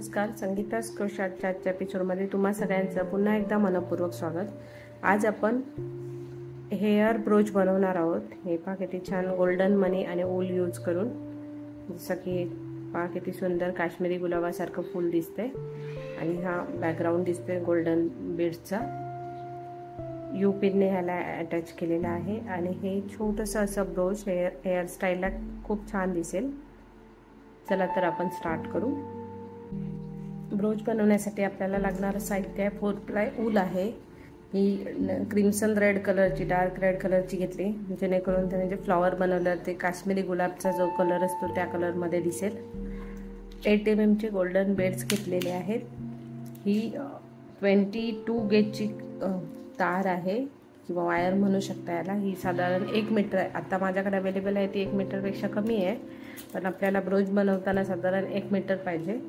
नमस्कार, संगीता's क्रोशाच्या आजच्या एपिसोडमध्ये तुम्हा सगळ्यांचं पुन्हा एकदा मनपूर्वक स्वागत। आज आपण हेअर ब्रोच बनवणार आहोत। हे पहा किती छान गोल्डन मनी आणि ऊल यूज करून, जसं की पहा किती सुंदर काश्मीरी गुलाबासारखं फूल दिसते आणि हा बॅकग्राऊंड दिसते गोल्डन बीड्सचा। यू पिनने ह्याला अटॅच केलेला आहे आणि हे छोटंसं असं ब्रोच हेअर स्टाईलला खूप छान दिसेल। चला तर आपण स्टार्ट करू। ब्रोच बनवण्यासाठी आपल्याला लागणारं साहित्य आहे 4 प्लाय ऊल आहे। ही क्रिम्सन रेड कलरची, डार्क रेड कलरची घेतली, जेणेकरून त्याने जे फ्लॉवर बनवलं ते काश्मीरी गुलाबचा जो कलर असतो त्या कलरमध्ये दिसेल। 8 mm चे गोल्डन बेड्स घेतलेले आहेत। ही 22 गेजची तार आहे किंवा वायर म्हणू शकता याला। ही साधारण 1 मीटर आहे। आता माझ्याकडे अवेलेबल आहे ती 1 मीटरपेक्षा कमी आहे, पण आपल्याला ब्रोच बनवताना साधारण 1 मीटर पाहिजे।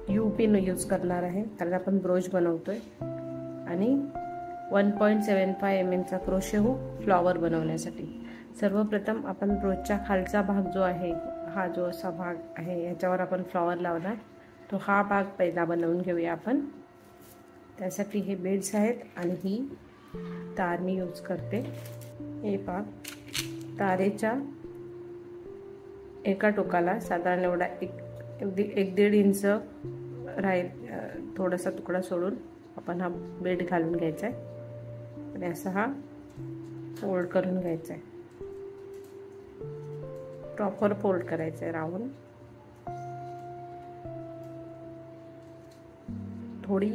यू पिन यूज करणार आहे कारण आपण ब्रोच बनवतोय आणि 1.75 mm चा क्रोशे हुक फ्लॉवर बनवण्यासाठी। सर्वप्रथम आपण ब्रोचच्या खालचा भाग जो आहे, हा जो असा भाग आहे याच्यावर आपण फ्लॉवर लावणार, तो हा भाग पहिला बनवून घेऊया आपण। त्यासाठी हे बेड्स आहेत आणि ही तार मी यूज करते। हे पहा, तारेच्या एका टोकाला साधारण एवढा 1-1.5 इंच राहील थोडासा तुकडा सोडून आपण हा बेड घालून घ्यायचा आहे आणि असा हा फोल्ड करून घ्यायचा आहे। प्रॉपर फोल्ड करायचा आहे राऊंड। थोडी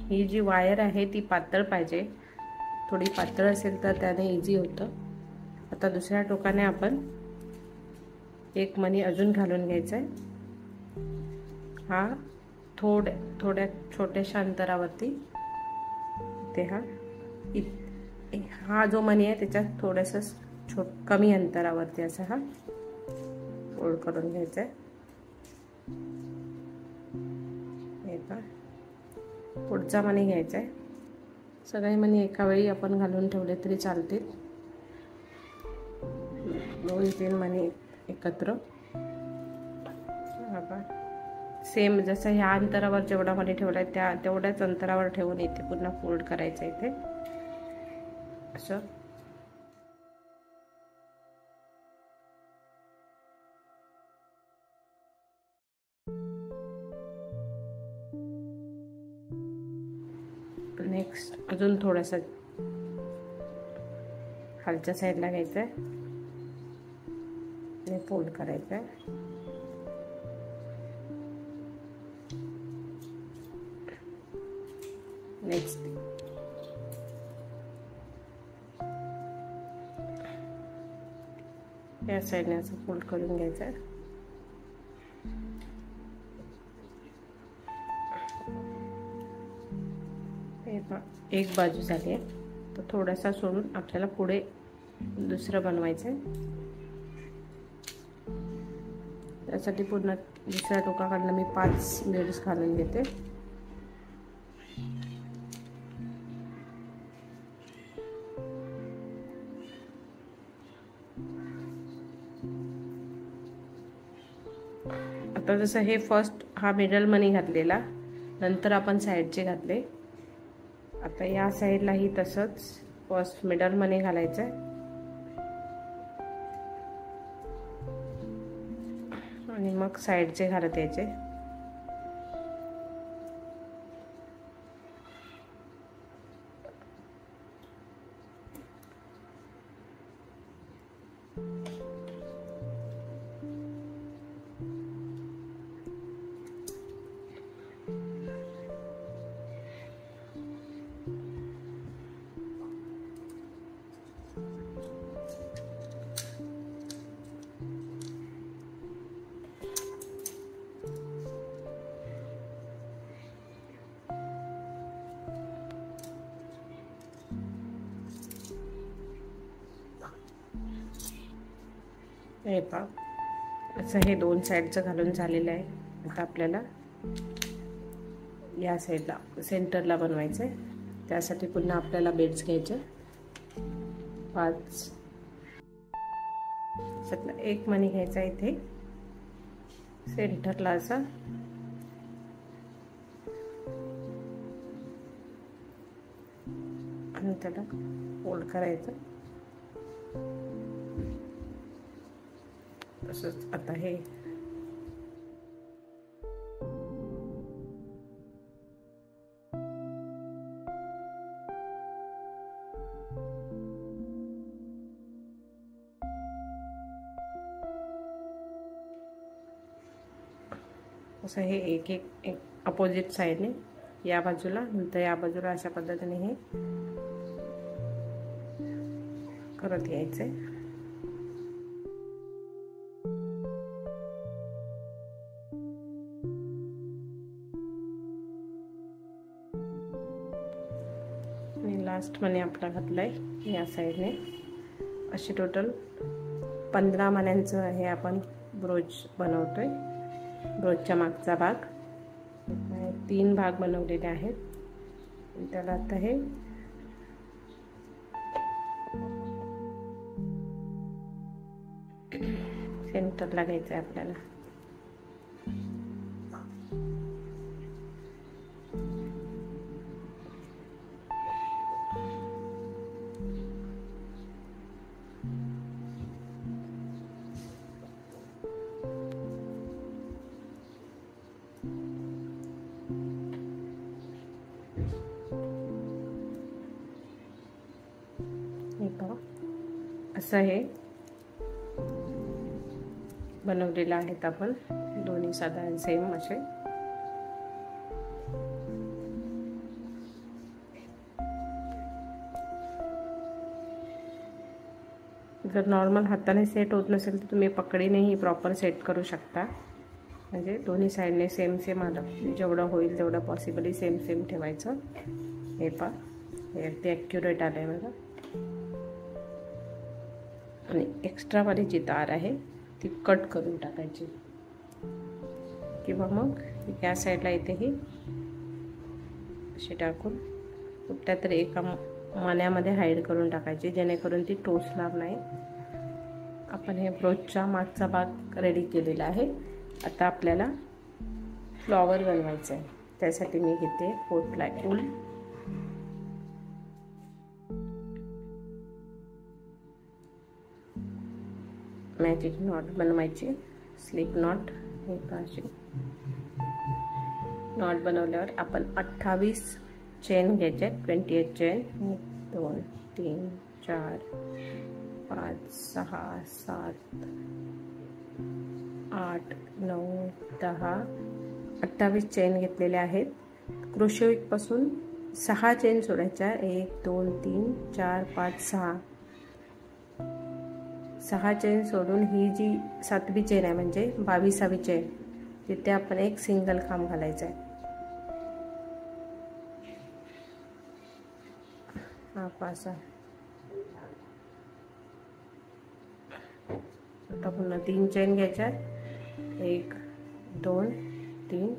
ही जी वायर आहे ती पातळ पाहिजे, थोडी पातळ असेल तर त्याने इझी होतं। आता दुसऱ्या टोकाने आपण एक मणी अजून घालून घ्यायचा आहे। हा थोड्या छोट्याशा अंतरावरती ते हा जो मणी आहे त्याच्यात थोडंसं कमी अंतरावरती असा हा फोल्ड करून घ्यायचा आहे। हे पहा, पुढचा मणी घ्यायचा आहे। सगळे मणी एका वेळी आपण घालून ठेवले तरी चालतील। 2-3 मणी एकत्र सेम जसं ह्या अंतरावर जेवढा मणी ठेवलाय तेवढ्याच अंतरावर ठेवून इथे पुन्हा फोल्ड करायचं इथे असं। नेक्स्ट अजून थोडासा खालच्या साईडला घ्यायचं आहे आणि फोल्ड करायचं आहे। नेक्स्ट या साईडने असं फोल्ड करून घ्यायचं आहे। एक बाजू झाली आहे, तर थोडासा सोडून आपल्याला पुढे दुसरं बनवायचं आहे। त्यासाठी पुन्हा दुसऱ्या टोकाकडनं मी 5 बेड्स घालून घेते। आता जसं हे फर्स्ट हा मिडल मनी घातलेला, नंतर आपण साईडचे घातले। आता या साईडलाही तसंच फर्स्ट मिडल मनी घालायचं आहे आणि मग साईडचे घालत यायचे। हे पहा, असं हे 2 साईडचं घालून झालेलं आहे। आता आपल्याला या साईडला सेंटरला बनवायचं आहे। त्यासाठी पुन्हा आपल्याला बेड्स घ्यायचे 5 एक मणी घ्यायचा इथे सेंटरला असा आणि त्याला फोल्ड करायचं. तसंच आता हे असं हे एक अपोजिट साइडने या बाजूला नंतर या बाजूला अशा पद्धतीने हे करत यायचंय. आणि लास्ट मणी आपला घातलाय या साइडने. अशी टोटल 15 मण्यांचं हे आपण ब्रोच बनवतोय. ब्रोचच्या मागचा भाग 3 भाग बनवलेले आहेत. त्याला आता हे सेंटरला घ्यायचं आहे आपल्याला. असं हे बनवलेलं आहेत आपण दोन्ही साधारण सेम असे. जर नॉर्मल हाताने सेट होत नसेल तर तुम्ही पकडीनेही प्रॉपर सेट करू शकता. म्हणजे दोन्ही साईडने सेम सेम आलं, जेवढं होईल तेवढं पॉसिबली सेम सेम ठेवायचं. हे पहा हे अगदी ॲक्युरेट आलं आहे बघा. आणि एक्स्ट्रावाली जी तार आहे ती कट करून टाकायची किंवा मग या साईडला इथेही अशी टाकून कुठल्या तरी एका मण्यामध्ये हाईड करून टाकायची जेणेकरून ती टोचणार नाही. आपण हे ब्रोचचा मागचा भाग रेडी केलेला आहे. आता आपल्याला फ्लॉवर बनवायचं आहे. त्यासाठी मी घेते 4 प्लाय वूल. मॅजिक नॉट बनवायची, स्लिप नॉट. हे अशी नॉट बनवल्यावर आपण 28 चेन घ्यायचे. 28 चेन. 1 2 3 4 5 6 7 8 9 10 28 चेन घेतलेले आहेत. क्रोशे हुक पासून 6 चेन सोडायच्या. 1 2 3 4 5 6 चेन सोडून ही जी 7वी चेन आहे म्हणजे 22वी चेन तिथे आपण एक सिंगल खांब घालायचा आहे. हा पासा. आता पुन्हा 3 चेन घ्यायच्या. 1 2 3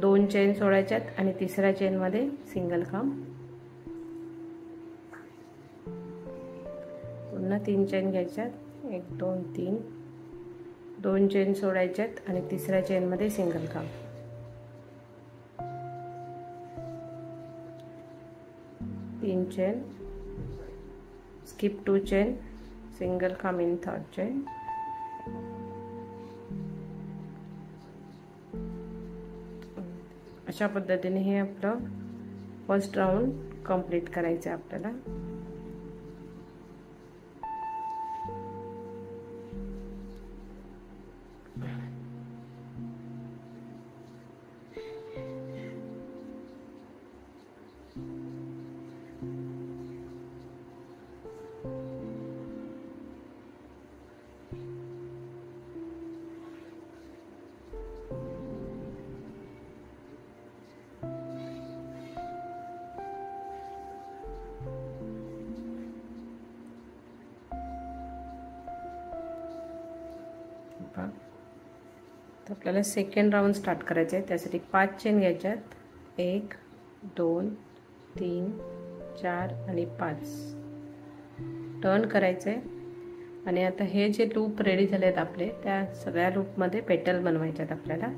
2 चेन सोडायच्यात आणि तिसऱ्या चेन मध्ये सिंगल खांब. पुन्हा 3 चेन घ्यायच्यात. 1 2 3 2 चेन सोडायच्यात आणि तिसऱ्या चेन मध्ये सिंगल खांब. तीन चेन, स्किप 2 चेन, सिंगल खांब इन 3rd चेन. अशा पद्धतीने हे आपलं फर्स्ट राउंड कंप्लीट करायचं आहे आपल्याला. तर आपल्याला सेकंड राउंड स्टार्ट करायचं आहे. त्यासाठी 5 चेन घ्यायच्यात. 1 2 3 4 आणि 5 टर्न करायचं आहे. आणि आता हे जे लूप रेडी झालेत आपले, त्या सगळ्या लूपमध्ये पेटल बनवायचे आहेत आपल्याला.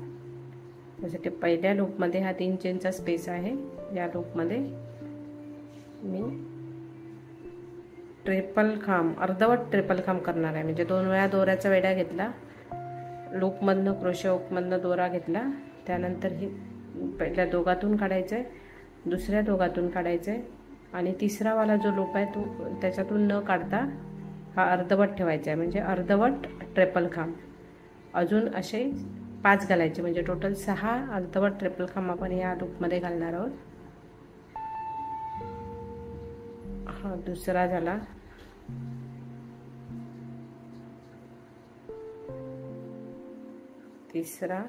त्यासाठी पहिल्या लूपमध्ये हा 3 चेनचा स्पेस आहे. या लूपमध्ये मी ट्रिपल खांब, अर्धवट ट्रिपल खांब करणार आहे. म्हणजे 2 वेळा दोऱ्याचा वेढा घेतला, लूपमधनं क्रोशे हुकमधनं दोरा घेतला, त्यानंतर ही पहिल्या दोघातून काढायचं आहे, दुसऱ्या दोघातून काढायचं आहे आणि तिसरा वाला जो लूप आहे तो त्याच्यातून न काढता हा अर्धवट ठेवायचा आहे. म्हणजे अर्धवट ट्रिपल खांब. अजून असे 5 घालायचे, म्हणजे टोटल 6 अर्धवट ट्रिपल खांब आपण या लूपमध्ये घालणार आहोत. हा दुसरा झाला. तिसरा,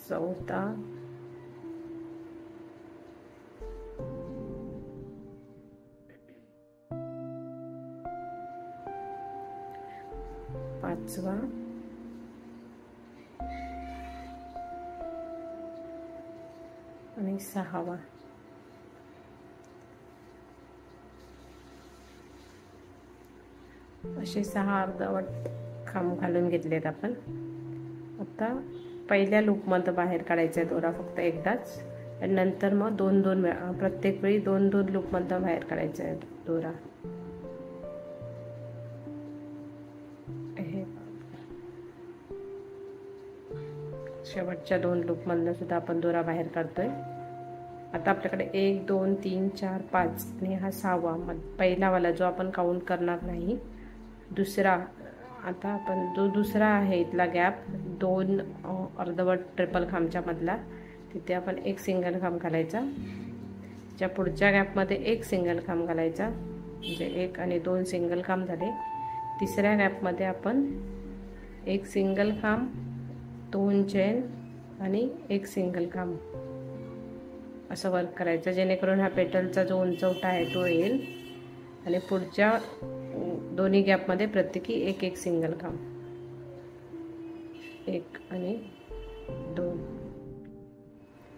चौथा, पाचवा, आणि 6वा. असे 6 अर्धवट खांब घालून घेतलेत आपण. आता पहिल्या लूपमध्ये बाहेर काढायचा आहे दोरा फक्त एकदाच, आणि नंतर मग 2-2 वेळा, प्रत्येक वेळी 2-2 लूपमधनं बाहेर काढायचा आहे दोरा. हे शेवटच्या 2 लूपमधनं सुद्धा आपण दोरा बाहेर काढतोय. आता आपल्याकडे 1 2 3 4 5 आणि हा 6वा, पहिला वाला जो आपण काउंट करणार नाही, दुसरा. आता आपण जो दुसरा आहे इथला गॅप 2 अर्धवट ट्रिपल खांबच्या मधला, तिथे आपण 1 सिंगल खांब घालायचा. ज्या पुढच्या गॅपमध्ये 1 सिंगल खांब घालायचा, म्हणजे 1 आणि 2 सिंगल खांब झाले. तिसऱ्या गॅपमध्ये आपण 1 सिंगल खांब, 2 चेन आणि 1 सिंगल खांब असं वर्क करायचं, जेणेकरून हा पेटलचा जो उंचवटा आहे तो येईल. आणि पुढच्या दोन्ही गॅपमध्ये प्रत्येकी 1-1 सिंगल खांब, 1 आणि 2.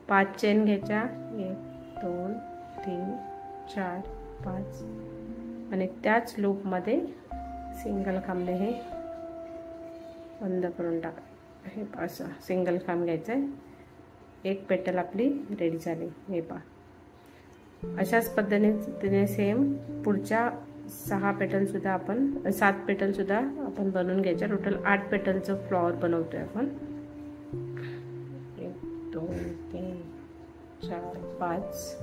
5 चेन घ्यायच्या, 1 2 3 4 5, आणि त्याच लूपमध्ये सिंगल खांबने हे बंद करून टाक. हे असं सिंगल खांब घ्यायचं आहे. 1 पेटल आपली रेडी झाली. हे पहा, अशाच पद्धतीने सेम पुढच्या 6 पेटलसुद्धा आपण 7 पेटलसुद्धा आपण बनवून घ्यायच्या. टोटल 8 पेटलचं फ्लॉवर बनवतोय आपण. 1 2 3 4 5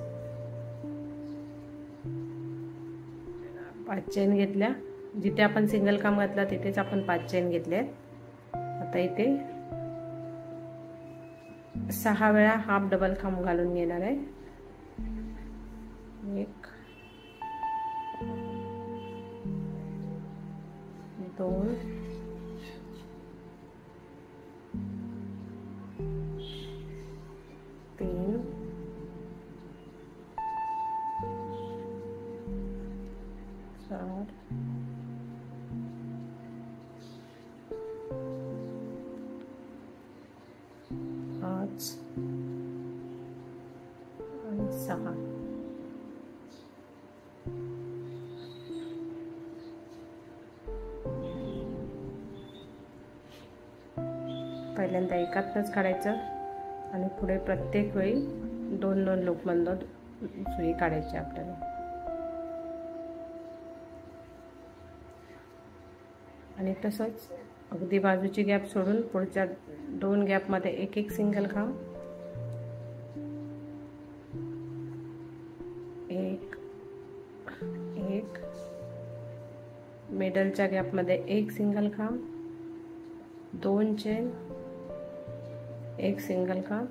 चेन घेतल्या. जिथे आपण सिंगल खांब घातला तिथेच आपण 5 चेन घेतल्या. आता इथे 6 वेळा हाफ डबल खांब घालून घेणार आहे. 1 2 3 4 5 आणि 6. पहिल्यांदा एकातच काढायचं आणि पुढे प्रत्येक वेळी 2-2 लूपमधनं सुई काढायची आपल्याला. आणि तसंच अगदी बाजूची गॅप सोडून पुढच्या 2 गॅपमध्ये 1-1 सिंगल खांब, 1 1, मिडलच्या गॅपमध्ये 1 सिंगल खांब, 2 चेन, 1 सिंगल खांब,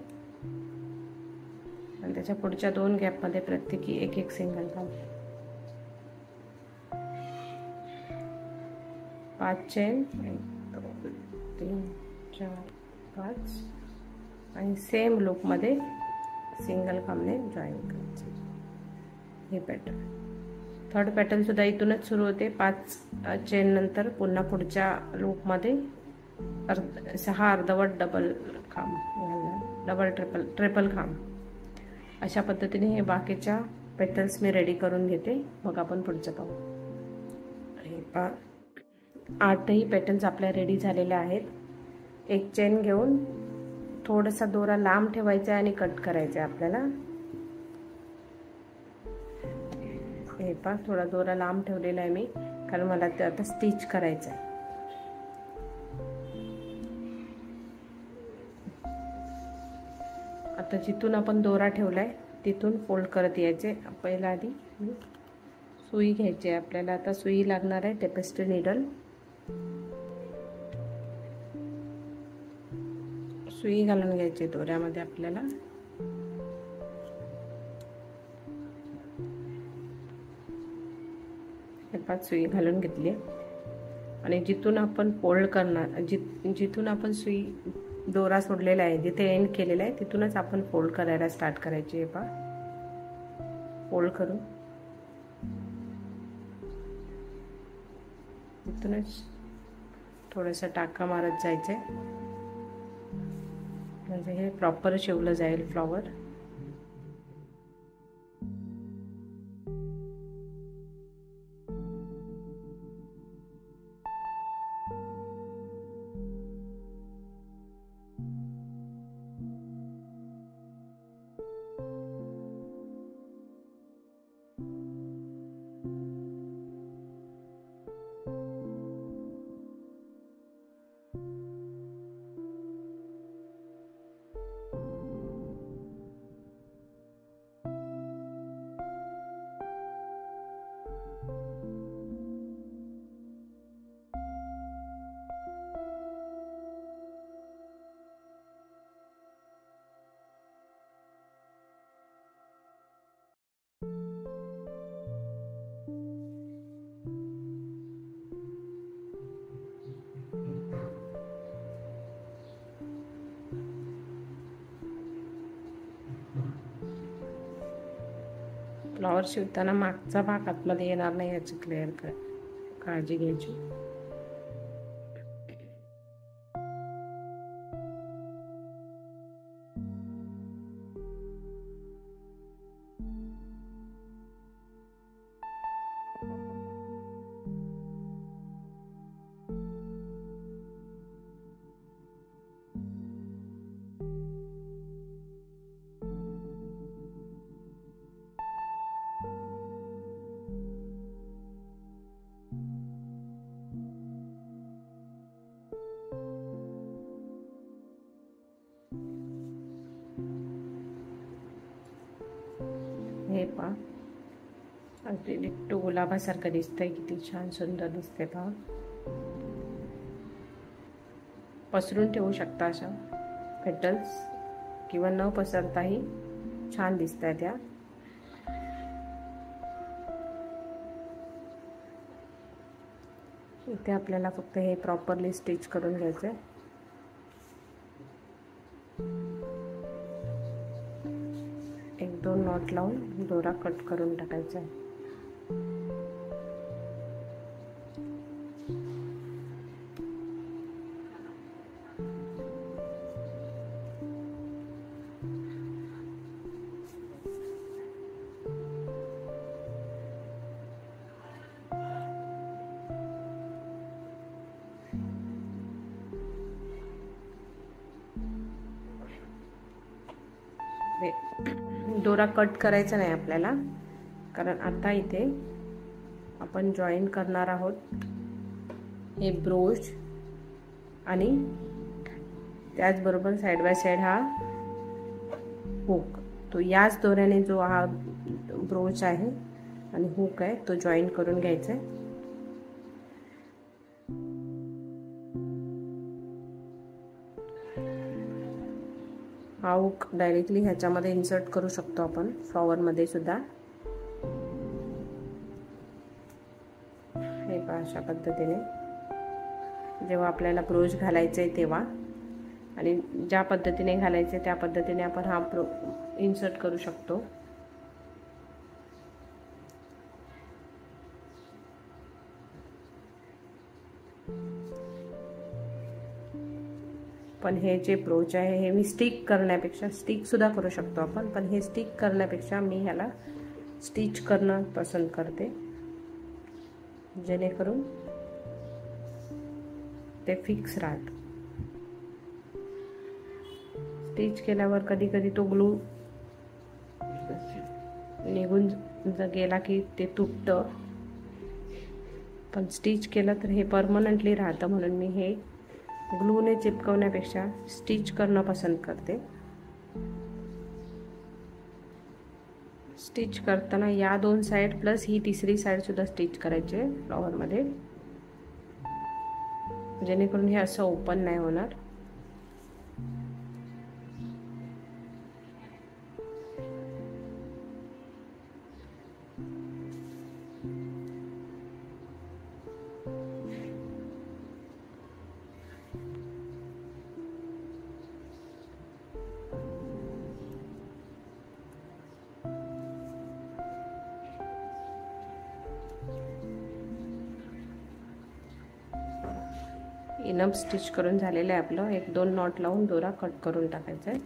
आणि त्याच्या पुढच्या 2 गॅपमध्ये प्रत्येकी 1-1 सिंगल खांब, 5 चेन, 1 2 3 4 5, आणि सेम लूपमध्ये सिंगल खांबने जॉईन करायचे. हे पॅटर्न. थर्ड पॅटर्न सुद्धा इथूनच सुरू होते. 5 चेन नंतर पुन्हा पुढच्या लूपमध्ये 6 अर्धवट डबल खांब घालणार, डबल ट्रिपल खांब. अशा पद्धतीने हे बाकीच्या पेटल्स मी रेडी करून घेते, मग आपण पुढचं पाहू. हे पहा, 8ही पेटल्स आपल्या रेडी झालेल्या आहेत. एक चेन घेऊन थोडासा दोरा लांब ठेवायचा आणि कट करायचा आपल्याला. हे पहा, थोडा दोरा लांब ठेवलेला आहे मी, कारण मला ते आता स्टिच करायचं आहे. आता जिथून आपण दोरा ठेवलाय तिथून फोल्ड करत यायचे. पहिला आधी सुई घ्यायची आहे आपल्याला. आता सुई लागणार आहे टेपेस्ट्री नीडल. सुई घालून घ्यायची दोऱ्यामध्ये आपल्याला. हे 5 सुई घालून घेतली आणि जिथून आपण फोल्ड करणार, जिथून आपण सुई दोरा सोडलेला आहे, जिथे एंड केलेला आहे तिथूनच आपण फोल्ड करायला स्टार्ट करायची. हे पहा, फोल्ड करून तिथूनच थोडंसं टाका मारत जायचं, म्हणजे हे प्रॉपर शिवलं जाईल फ्लॉवर. फ्लॉवर शिवताना मागचा भाग आतमध्ये येणार नाही याची क्लिअर काळजी घ्यायची. हे पहा, अगदी डिट्टो गुलाबासारखं दिसतंय. किती छान सुंदर दिसते पहा. पसरून ठेवू शकता अशा पेटल्स, किंवा न पसरताही छान दिसतात त्या. इथे आपल्याला फक्त हे प्रॉपरली स्टिच करून घ्यायचं. एक 2 नॉट लावून दोरा कट करून टाकायचा आहे. दोरा कट करायचा नाही आपल्याला, कारण आता इथे आपण जॉईन करणार आहोत हे ब्रोच, आणि त्याचबरोबर साइड बाय साइड हा हुक. तो याच दोऱ्याने जो हा ब्रोच आहे आणि हुक आहे तो जॉईन करून घ्यायचा आहे. हा हुक डायरेक्टली ह्याच्यामध्ये इन्सर्ट करू शकतो आपण, फ्लॉवर मध्ये सुद्धा. हे पहा, अशा पद्धतीने जेव्हा आपल्याला ब्रोच घालायचे तेव्हा, आणि ज्या पद्धतीने घालायचे त्या पद्धतीने आपण हा इन्सर्ट करू शकतो. पण हे जे ब्रोच आहे हे मी स्टिक करण्यापेक्षा, स्टिक सुद्धा करू शकतो आपण, पण हे स्टिक करण्यापेक्षा मी ह्याला स्टिच करणं पसंत करते, जेणेकरून ते फिक्स राहतं. स्टिच केल्यावर कधी कधी तो ग्लू निघून गेला की ते तुटतं, पण स्टिच केलं तर हे परमनंटली राहतं. म्हणून मी हे ग्लूने चिपकवण्यापेक्षा स्टिच करणं पसंत करते. स्टिच करताना या 2 साइड प्लस ही तिसरी साइड सुद्धा स्टिच करायचे फ्लॉवरमध्ये, जेणेकरून हे असं ओपन नाही होणार. इनफ स्टिच करून झालेलं आहे आपलं. 1-2 नॉट लावून दोरा कट करून टाकायचा आहे.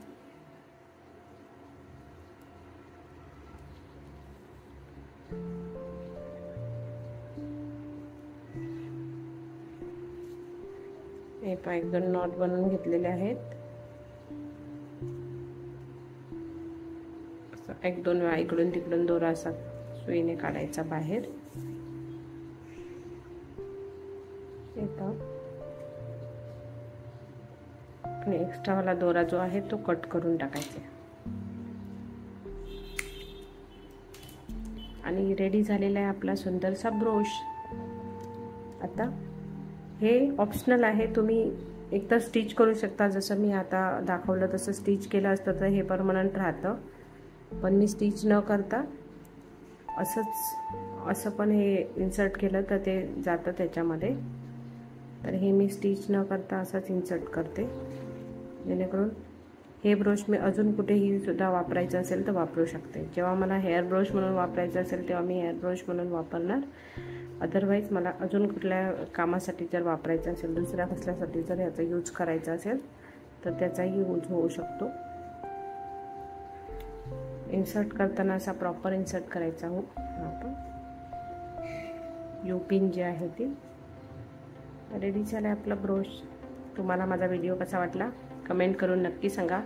हे पहा 1-2 नॉट बनवून घेतलेले आहेत. 1-2 वेळा इकडून तिकडून दोरा असा सुईने काढायचा बाहेर. आणि एक्स्ट्रा वाला दोरा जो आहे तो कट करून टाकायचा. आणि रेडी झालेला आहे आपला सुंदरसा ब्रोच. आता हे ऑप्शनल आहे, तुम्ही एकतर स्टिच करू शकता, जसं मी आता दाखवलं तसं स्टिच केलं असतं तर हे परमनंट राहतं, पण मी स्टिच न करता असं पण हे इन्सर्ट केलं तर ते जातं त्याच्यामध्ये. तर हे मी स्टिच न करता असंच इन्सर्ट करते, जेणेकरून हे ब्रोच मी अजून कुठेही सुद्धा वापरायचं असेल तर वापरू शकते. जेव्हा मला हेअर ब्रोच म्हणून वापरायचं असेल तेव्हा मी हेअर ब्रोच म्हणून वापरणार. अदरवाईज मला अजून कुठल्या कामासाठी जर वापरायचं असेल, दुसऱ्या कसल्यासाठी जर याचा यूज करायचा असेल तर त्याचाही यूज होऊ शकतो. इन्सर्ट करताना असा प्रॉपर इन्सर्ट करायचा हो आपण. यू पिन जी आहे ती रेडी झालं आहे आपला ब्रोच. तुम्हाला माझा व्हिडिओ कसा वाटला कमेंट करून नक्की सांगा.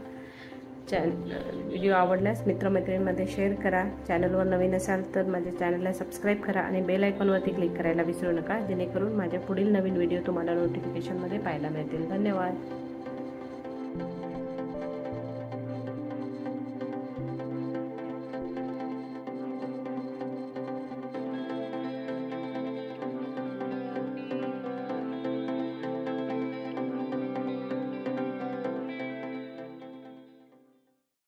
व्हिडिओ आवडल्यास मित्रमैत्रिणींमध्ये शेअर करा. चॅनलवर नवीन असाल तर माझ्या चॅनलला सबस्क्राईब करा आणि बेल आयकॉनवरती क्लिक करायला विसरू नका, जेणेकरून माझ्या पुढील नवीन व्हिडिओ तुम्हाला नोटिफिकेशनमध्ये पाहायला मिळतील. धन्यवाद.